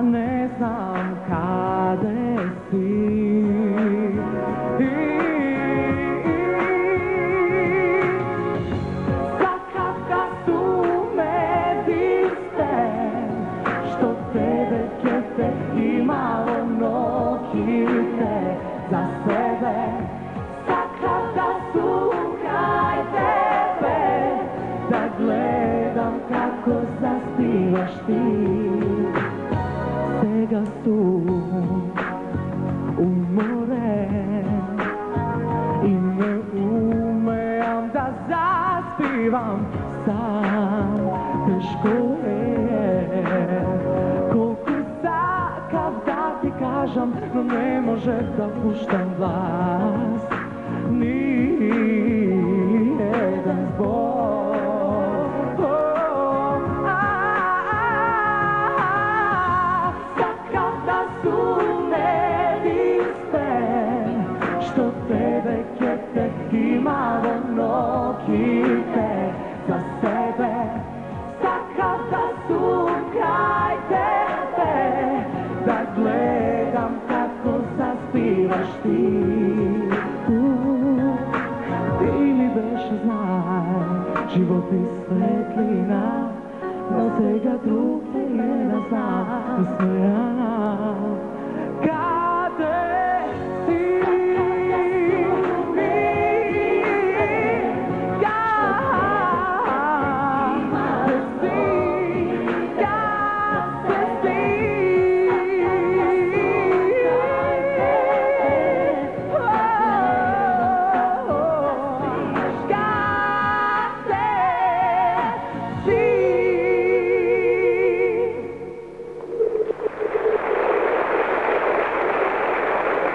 a ne znam kade si. Zakavka su me diste, što tebe kete i malo nokite za sebe. Zakavka su kraj tebe, da gledam kako zaspivaš ti. Sega su umoren i ne umem da zaspivam sam. Teško je koliko zakav da ti kažem, no ne može da puštam glas ni jedan zbog. Što tebe kete i malo nokite za sebe. Zakada su kraj tebe, da gledam kako zaspivaš ti. Ti mi beše znaj, život i svetlina, no svega drug te ne znam, smijana.